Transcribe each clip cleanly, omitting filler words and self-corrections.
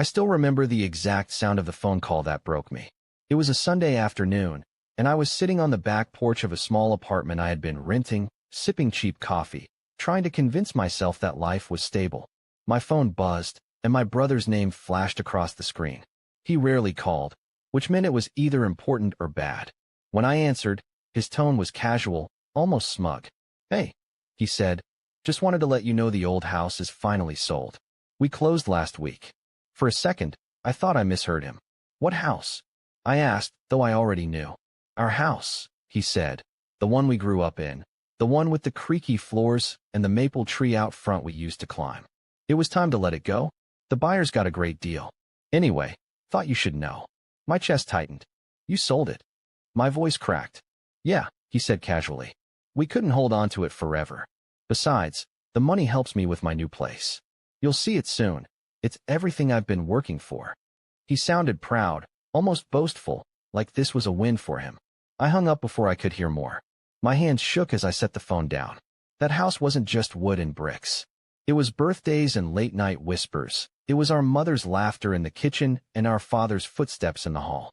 I still remember the exact sound of the phone call that broke me. It was a Sunday afternoon, and I was sitting on the back porch of a small apartment I had been renting, sipping cheap coffee, trying to convince myself that life was stable. My phone buzzed, and my brother's name flashed across the screen. He rarely called, which meant it was either important or bad. When I answered, his tone was casual, almost smug. "Hey," he said, "just wanted to let you know the old house is finally sold. We closed last week." For a second, I thought I misheard him. "What house?" I asked, though I already knew. "Our house," he said. "The one we grew up in. The one with the creaky floors and the maple tree out front we used to climb. It was time to let it go. The buyers got a great deal. Anyway, thought you should know." My chest tightened. "You sold it." My voice cracked. "Yeah," he said casually. "We couldn't hold on to it forever. Besides, the money helps me with my new place. You'll see it soon. It's everything I've been working for." He sounded proud, almost boastful, like this was a win for him. I hung up before I could hear more. My hands shook as I set the phone down. That house wasn't just wood and bricks. It was birthdays and late-night whispers. It was our mother's laughter in the kitchen and our father's footsteps in the hall.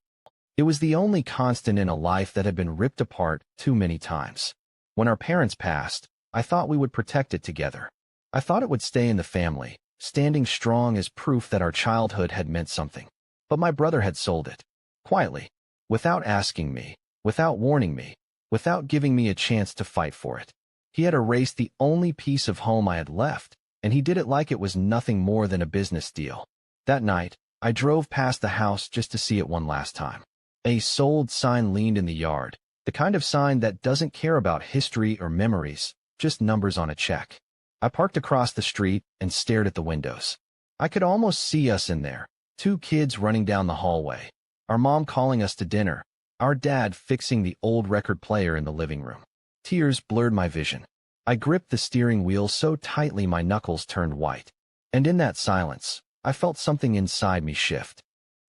It was the only constant in a life that had been ripped apart too many times. When our parents passed, I thought we would protect it together. I thought it would stay in the family, standing strong as proof that our childhood had meant something. But my brother had sold it. Quietly. Without asking me. Without warning me. Without giving me a chance to fight for it. He had erased the only piece of home I had left, and he did it like it was nothing more than a business deal. That night, I drove past the house just to see it one last time. A sold sign leaned in the yard, the kind of sign that doesn't care about history or memories, just numbers on a check. I parked across the street and stared at the windows. I could almost see us in there, 2 kids running down the hallway, our mom calling us to dinner, our dad fixing the old record player in the living room. Tears blurred my vision. I gripped the steering wheel so tightly my knuckles turned white. And in that silence, I felt something inside me shift.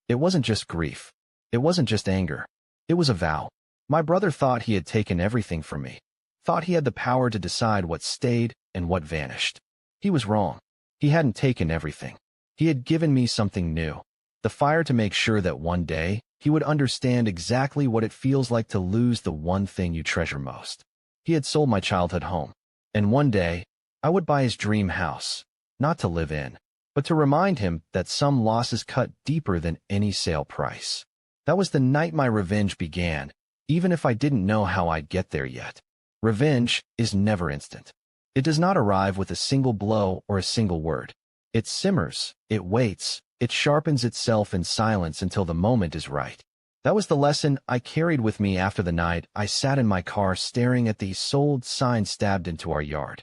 It wasn't just grief. It wasn't just anger. It was a vow. My brother thought he had taken everything from me. Thought he had the power to decide what stayed and what vanished. He was wrong. He hadn't taken everything. He had given me something new. The fire to make sure that one day, he would understand exactly what it feels like to lose the one thing you treasure most. He had sold my childhood home. And one day, I would buy his dream house, not to live in, but to remind him that some losses cut deeper than any sale price. That was the night my revenge began, even if I didn't know how I'd get there yet. Revenge is never instant. It does not arrive with a single blow or a single word. It simmers, it waits, it sharpens itself in silence until the moment is right. That was the lesson I carried with me after the night I sat in my car staring at the sold sign stabbed into our yard.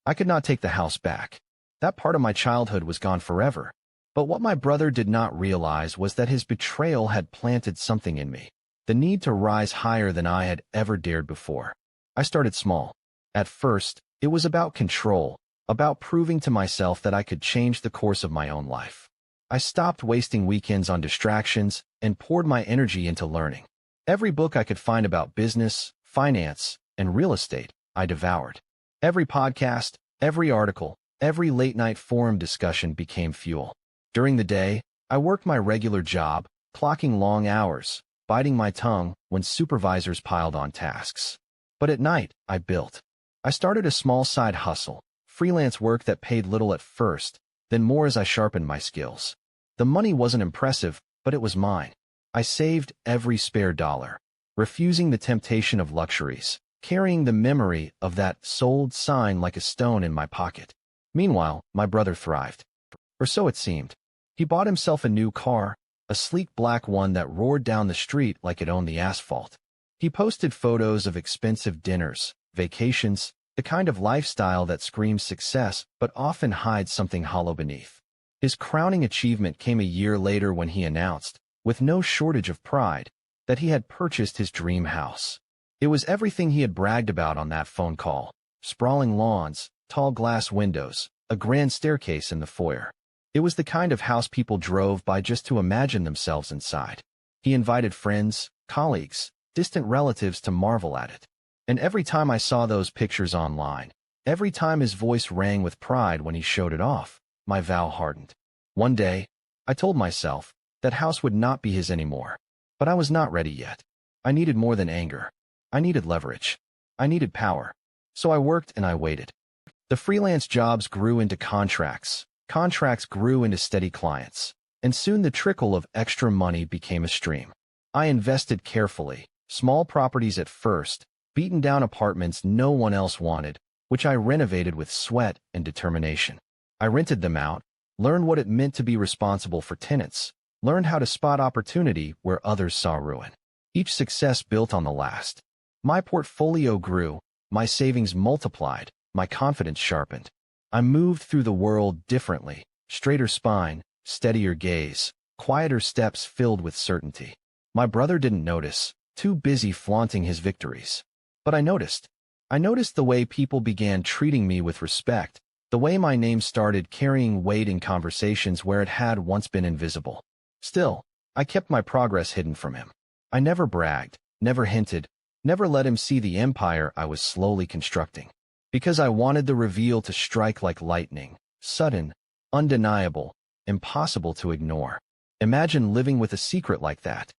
I could not take the house back. That part of my childhood was gone forever. But what my brother did not realize was that his betrayal had planted something in me, the need to rise higher than I had ever dared before. I started small. At first, it was about control, about proving to myself that I could change the course of my own life. I stopped wasting weekends on distractions and poured my energy into learning. Every book I could find about business, finance, and real estate, I devoured. Every podcast, every article, every late-night forum discussion became fuel. During the day, I worked my regular job, clocking long hours, biting my tongue when supervisors piled on tasks. But at night, I built. I started a small side hustle, freelance work that paid little at first, then more as I sharpened my skills. The money wasn't impressive, but it was mine. I saved every spare dollar, refusing the temptation of luxuries, carrying the memory of that sold sign like a stone in my pocket. Meanwhile, my brother thrived. Or so it seemed. He bought himself a new car, a sleek black one that roared down the street like it owned the asphalt. He posted photos of expensive dinners, vacations, the kind of lifestyle that screams success but often hides something hollow beneath. His crowning achievement came a year later when he announced, with no shortage of pride, that he had purchased his dream house. It was everything he had bragged about on that phone call: sprawling lawns, tall glass windows, a grand staircase in the foyer. It was the kind of house people drove by just to imagine themselves inside. He invited friends, colleagues, distant relatives to marvel at it. And every time I saw those pictures online, every time his voice rang with pride when he showed it off, my vow hardened. One day, I told myself that house would not be his anymore. But I was not ready yet. I needed more than anger. I needed leverage. I needed power. So I worked and I waited. The freelance jobs grew into contracts. Contracts grew into steady clients. And soon the trickle of extra money became a stream. I invested carefully. Small properties at first, beaten down apartments no one else wanted, which I renovated with sweat and determination. I rented them out, learned what it meant to be responsible for tenants, learned how to spot opportunity where others saw ruin. Each success built on the last. My portfolio grew, my savings multiplied, my confidence sharpened. I moved through the world differently, straighter spine, steadier gaze, quieter steps filled with certainty. My brother didn't notice, too busy flaunting his victories. But I noticed. I noticed the way people began treating me with respect, the way my name started carrying weight in conversations where it had once been invisible. Still, I kept my progress hidden from him. I never bragged, never hinted, never let him see the empire I was slowly constructing. Because I wanted the reveal to strike like lightning, sudden, undeniable, impossible to ignore. Imagine living with a secret like that.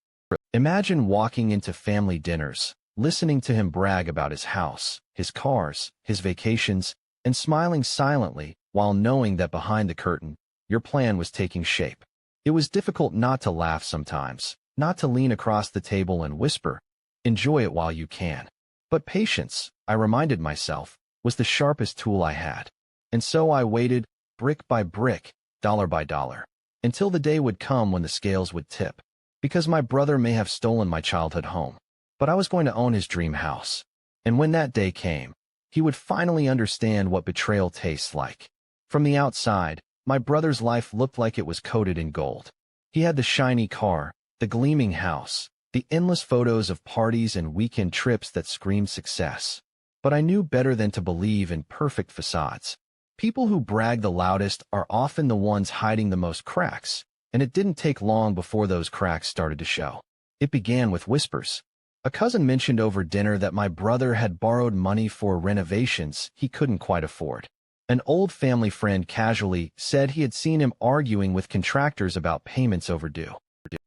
Imagine walking into family dinners, listening to him brag about his house, his cars, his vacations, and smiling silently while knowing that behind the curtain, your plan was taking shape. It was difficult not to laugh sometimes, not to lean across the table and whisper, "Enjoy it while you can." But patience, I reminded myself, was the sharpest tool I had. And so I waited, brick by brick, dollar by dollar, until the day would come when the scales would tip. Because my brother may have stolen my childhood home, but I was going to own his dream house. And when that day came, he would finally understand what betrayal tastes like. From the outside, my brother's life looked like it was coated in gold. He had the shiny car, the gleaming house, the endless photos of parties and weekend trips that screamed success. But I knew better than to believe in perfect facades. People who brag the loudest are often the ones hiding the most cracks, and it didn't take long before those cracks started to show. It began with whispers. A cousin mentioned over dinner that my brother had borrowed money for renovations he couldn't quite afford. An old family friend casually said he had seen him arguing with contractors about payments overdue.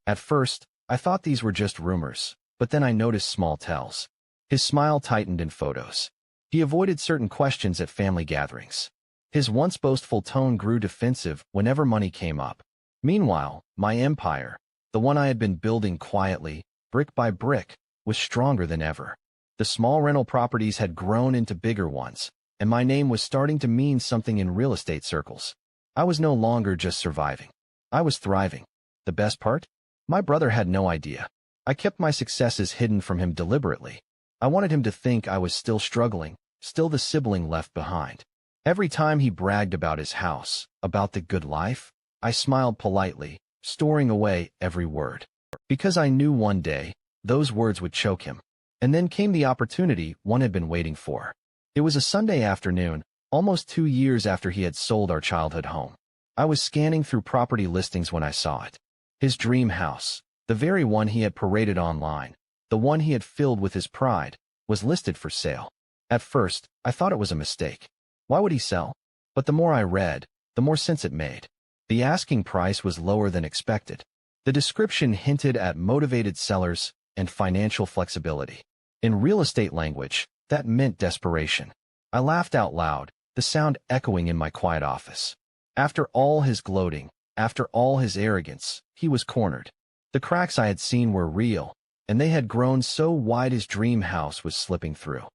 At first, I thought these were just rumors, but then I noticed small tells. His smile tightened in photos. He avoided certain questions at family gatherings. His once boastful tone grew defensive whenever money came up. Meanwhile, my empire, the one I had been building quietly, brick by brick, was stronger than ever. The small rental properties had grown into bigger ones, and my name was starting to mean something in real estate circles. I was no longer just surviving. I was thriving. The best part? My brother had no idea. I kept my successes hidden from him deliberately. I wanted him to think I was still struggling, still the sibling left behind. Every time he bragged about his house, about the good life, I smiled politely, storing away every word. Because I knew one day, those words would choke him. And then came the opportunity one had been waiting for. It was a Sunday afternoon, almost 2 years after he had sold our childhood home. I was scanning through property listings when I saw it. His dream house, the very one he had paraded online, the one he had filled with his pride, was listed for sale. At first, I thought it was a mistake. Why would he sell? But the more I read, the more sense it made. The asking price was lower than expected. The description hinted at motivated sellers and financial flexibility. In real estate language, that meant desperation. I laughed out loud, the sound echoing in my quiet office. After all his gloating, after all his arrogance, he was cornered. The cracks I had seen were real, and they had grown so wide his dream house was slipping through.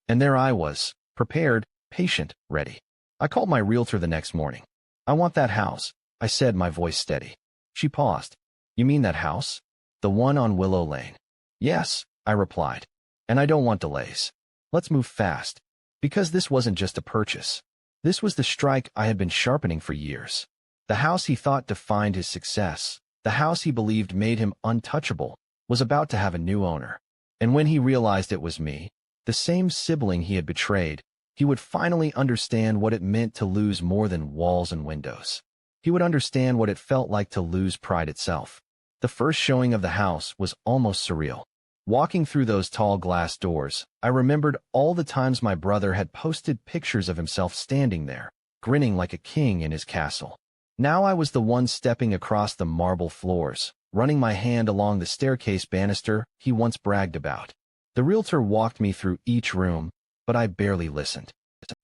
And there I was, prepared, patient, ready. I called my realtor the next morning. "I want that house," I said, my voice steady. She paused. "You mean that house? The one on Willow Lane?" "Yes," I replied. "And I don't want delays. Let's move fast." Because this wasn't just a purchase. This was the strike I had been sharpening for years. The house he thought defined his success, the house he believed made him untouchable, was about to have a new owner. And when he realized it was me, the same sibling he had betrayed, he would finally understand what it meant to lose more than walls and windows. He would understand what it felt like to lose pride itself. The first showing of the house was almost surreal. Walking through those tall glass doors, I remembered all the times my brother had posted pictures of himself standing there, grinning like a king in his castle. Now I was the one stepping across the marble floors, running my hand along the staircase banister he once bragged about. The realtor walked me through each room, but I barely listened.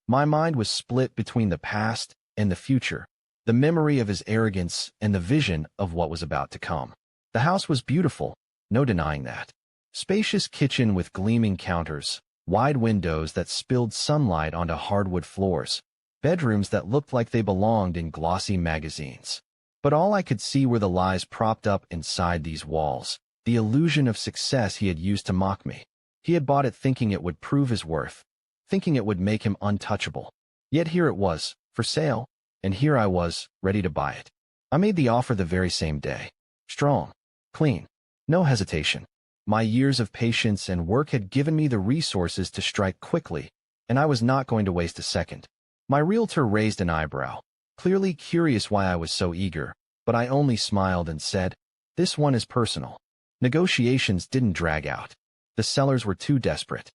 My mind was split between the past and the future, the memory of his arrogance and the vision of what was about to come. The house was beautiful, no denying that. Spacious kitchen with gleaming counters, wide windows that spilled sunlight onto hardwood floors, bedrooms that looked like they belonged in glossy magazines. But all I could see were the lies propped up inside these walls, the illusion of success he had used to mock me. He had bought it thinking it would prove his worth, thinking it would make him untouchable. Yet here it was, for sale, and here I was, ready to buy it. I made the offer the very same day. Strong, clean, no hesitation. My years of patience and work had given me the resources to strike quickly, and I was not going to waste a second. My realtor raised an eyebrow, clearly curious why I was so eager, but I only smiled and said, "This one is personal." Negotiations didn't drag out. The sellers were too desperate.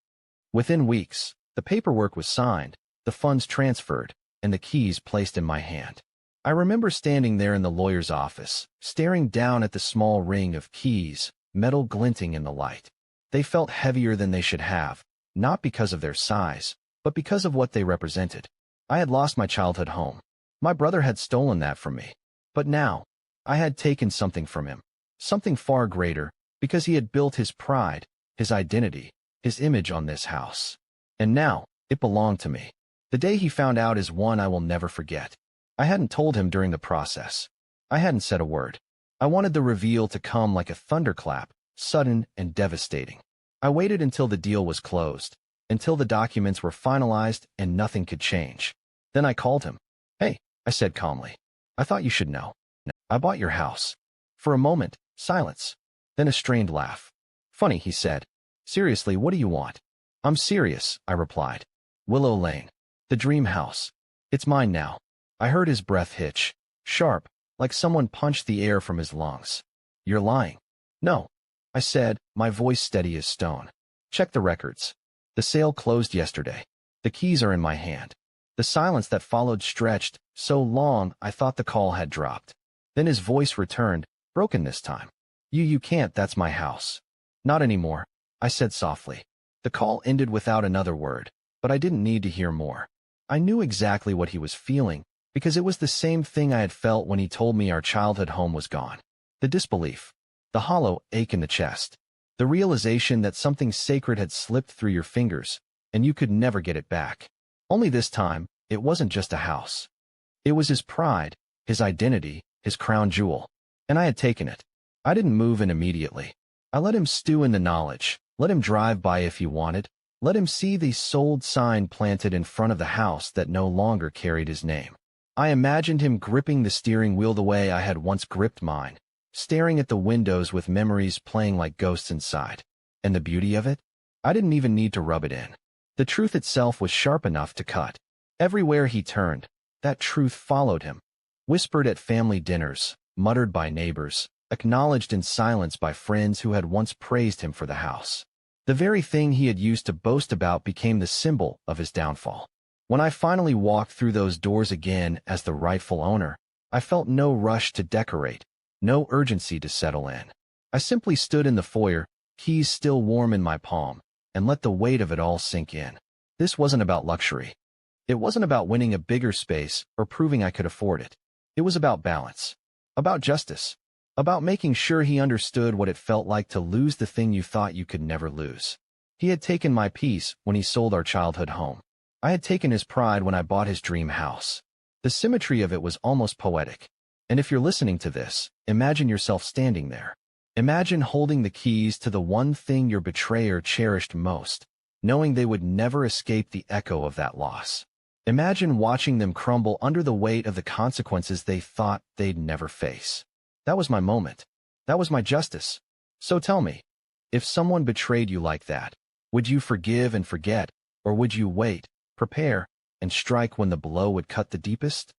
Within weeks, the paperwork was signed, the funds transferred, and the keys placed in my hand. I remember standing there in the lawyer's office, staring down at the small ring of keys, metal glinting in the light. They felt heavier than they should have, not because of their size, but because of what they represented. I had lost my childhood home. My brother had stolen that from me. But now, I had taken something from him, something far greater, because he had built his pride, his identity, his image on this house. And now, it belonged to me. The day he found out is one I will never forget. I hadn't told him during the process. I hadn't said a word. I wanted the reveal to come like a thunderclap, sudden and devastating. I waited until the deal was closed, until the documents were finalized and nothing could change. Then I called him. "Hey," I said calmly. "I thought you should know. I bought your house." For a moment, silence. Then a strained laugh. "Funny," he said. "Seriously, what do you want?" "I'm serious," I replied. "Willow Lane. The dream house. It's mine now." I heard his breath hitch, sharp, like someone punched the air from his lungs. "You're lying." "No," I said, my voice steady as stone. "Check the records. The sale closed yesterday. The keys are in my hand." The silence that followed stretched so long I thought the call had dropped. Then his voice returned, broken this time. You can't, that's my house." "Not anymore," I said softly. The call ended without another word, but I didn't need to hear more. I knew exactly what he was feeling, because it was the same thing I had felt when he told me our childhood home was gone. The disbelief, the hollow ache in the chest, the realization that something sacred had slipped through your fingers, and you could never get it back. Only this time, it wasn't just a house. It was his pride, his identity, his crown jewel. And I had taken it. I didn't move in immediately. I let him stew in the knowledge, let him drive by if he wanted, let him see the sold sign planted in front of the house that no longer carried his name. I imagined him gripping the steering wheel the way I had once gripped mine, staring at the windows with memories playing like ghosts inside. And the beauty of it? I didn't even need to rub it in. The truth itself was sharp enough to cut. Everywhere he turned, that truth followed him. Whispered at family dinners, muttered by neighbors, acknowledged in silence by friends who had once praised him for the house. The very thing he had used to boast about became the symbol of his downfall. When I finally walked through those doors again as the rightful owner, I felt no rush to decorate, no urgency to settle in. I simply stood in the foyer, keys still warm in my palm, and let the weight of it all sink in. This wasn't about luxury. It wasn't about winning a bigger space or proving I could afford it. It was about balance, about justice, about making sure he understood what it felt like to lose the thing you thought you could never lose. He had taken my peace when he sold our childhood home. I had taken his pride when I bought his dream house. The symmetry of it was almost poetic. And if you're listening to this, imagine yourself standing there. Imagine holding the keys to the one thing your betrayer cherished most, knowing they would never escape the echo of that loss. Imagine watching them crumble under the weight of the consequences they thought they'd never face. That was my moment. That was my justice. So tell me, if someone betrayed you like that, would you forgive and forget, or would you wait, prepare, and strike when the blow would cut the deepest?